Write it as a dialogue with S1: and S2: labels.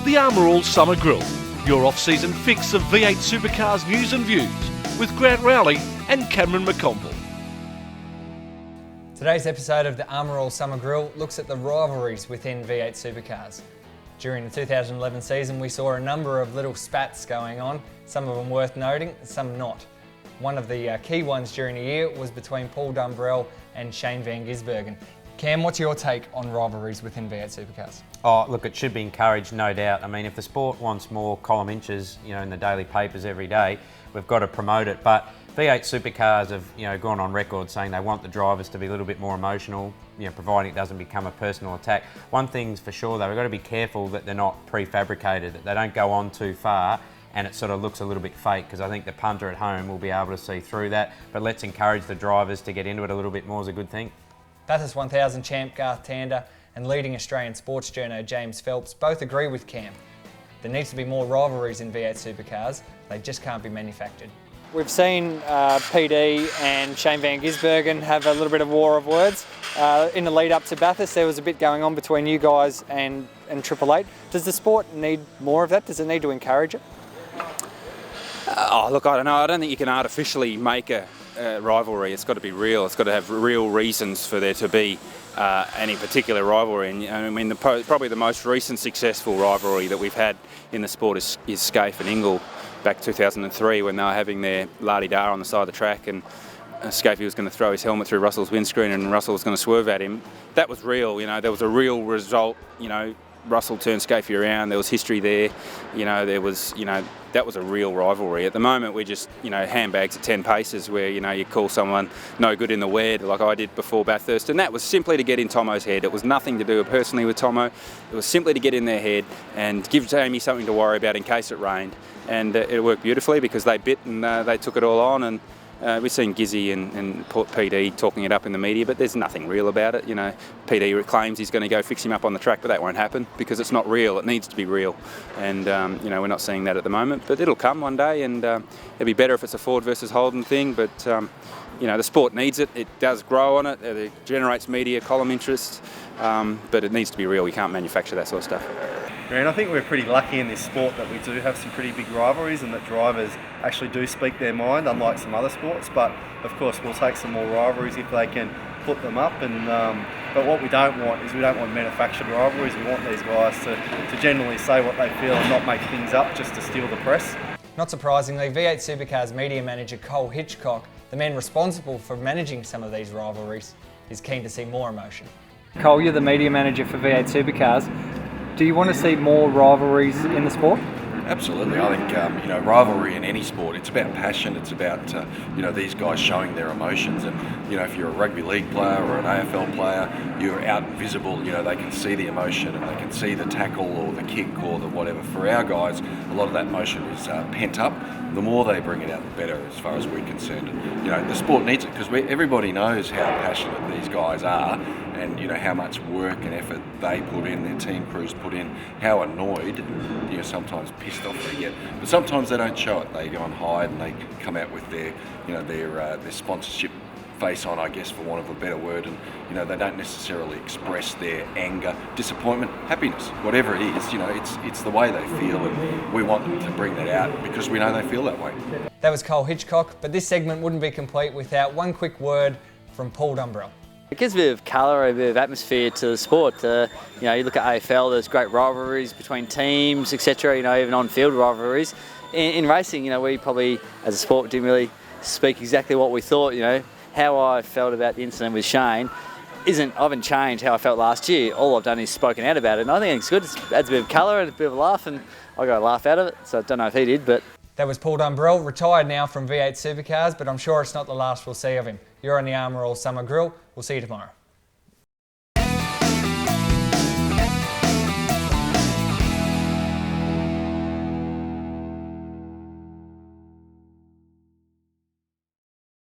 S1: The Armour All Summer Grill, your off-season fix of V8 Supercars news and views with Grant Rowley and Cameron McConville.
S2: Today's episode of the Armour All Summer Grill looks at the rivalries within V8 Supercars. During the 2011 season we saw a number of little spats going on, some of them worth noting, some not. One of the key ones during the year was between Paul Dumbrell and Shane Van Gisbergen. Cam, what's your take on rivalries within V8 Supercars?
S3: Oh, look, it should be encouraged, no doubt. I mean, if the sport wants more column inches, in the daily papers every day, we've got to promote it. But V8 Supercars have, gone on record saying they want the drivers to be a little bit more emotional, providing it doesn't become a personal attack. One thing's for sure, though, we've got to be careful that they're not prefabricated, that they don't go on too far and it sort of looks a little bit fake, because I think the punter at home will be able to see through that. But let's encourage the drivers to get into it a little bit more is a good thing.
S2: Bathurst 1000 champ Garth Tander and leading Australian sports journo James Phelps both agree with Cam. There needs to be more rivalries in V8 Supercars, they just can't be manufactured.
S4: We've seen PD and Shane Van Gisbergen have a little bit of war of words. In the lead up to Bathurst there was a bit going on between you guys and Triple Eight. Does the sport need more of that? Does it need to encourage it?
S5: Look, I don't know. I don't think you can artificially make a rivalry. It's got to be real. It's got to have real reasons for there to be any particular rivalry. And I mean, probably the most recent successful rivalry that we've had in the sport is Scaife and Ingle back 2003 when they were having their la-di-da on the side of the track, and Scaife was going to throw his helmet through Russell's windscreen and Russell was going to swerve at him. That was real. There was a real result. Russell turned Scaife around. There was history there. That was a real rivalry. At the moment, we're just, handbags at 10 paces where, you call someone no good in the wed like I did before Bathurst. And that was simply to get in Tomo's head. It was nothing to do personally with Tomo. It was simply to get in their head and give Jamie something to worry about in case it rained. And it worked beautifully because they bit and they took it all on. And we've seen Gizzy and PD talking it up in the media, but there's nothing real about it. PD claims he's going to go fix him up on the track, but that won't happen because it's not real. It needs to be real. And, we're not seeing that at the moment, but it'll come one day, and it'll be better if it's a Ford versus Holden thing, but, the sport needs it. It does grow on it. It generates media, column interest, but it needs to be real. We can't manufacture that sort of stuff.
S6: And I think we're pretty lucky in this sport that we do have some pretty big rivalries and that drivers actually do speak their mind, unlike some other sports. But of course we'll take some more rivalries if they can put them up. And but what we don't want is we don't want manufactured rivalries. We want these guys to genuinely say what they feel and not make things up just to steal the press.
S2: Not surprisingly, V8 Supercars media manager Cole Hitchcock, the man responsible for managing some of these rivalries, is keen to see more emotion.
S4: Cole, you're the media manager for V8 Supercars. Do you want to see more rivalries in the sport?
S7: Absolutely. I think, rivalry in any sport, it's about passion. It's about, these guys showing their emotions. And, if you're a rugby league player or an AFL player, you're out and visible, they can see the emotion and they can see the tackle or the kick or the whatever. For our guys, a lot of that emotion is pent up. The more they bring it out, the better as far as we're concerned. The sport needs it because everybody knows how passionate these guys are and, how much work and effort they put in, their team crews put in, how annoyed, sometimes pissed off they get. But sometimes they don't show it. They go and hide and they come out with their sponsorship face on, I guess, for want of a better word, and they don't necessarily express their anger, disappointment, happiness, whatever it is. It's the way they feel, and we want them to bring that out because we know they feel that way.
S2: That was Cole Hitchcock, but this segment wouldn't be complete without one quick word from Paul Dumbrell.
S8: It gives a bit of colour, a bit of atmosphere to the sport. You look at AFL, there's great rivalries between teams, etc. Even on-field rivalries. In racing, we probably, as a sport, didn't really speak exactly what we thought. How I felt about the incident with Shane I haven't changed how I felt last year. All I've done is spoken out about it, and I think it's good. It adds a bit of colour and a bit of a laugh, and I got a laugh out of it. So I don't know if he did, but.
S2: That was Paul Dumbrell, retired now from V8 Supercars, but I'm sure it's not the last we'll see of him. You're on the Armour All Summer Grill. We'll see you tomorrow.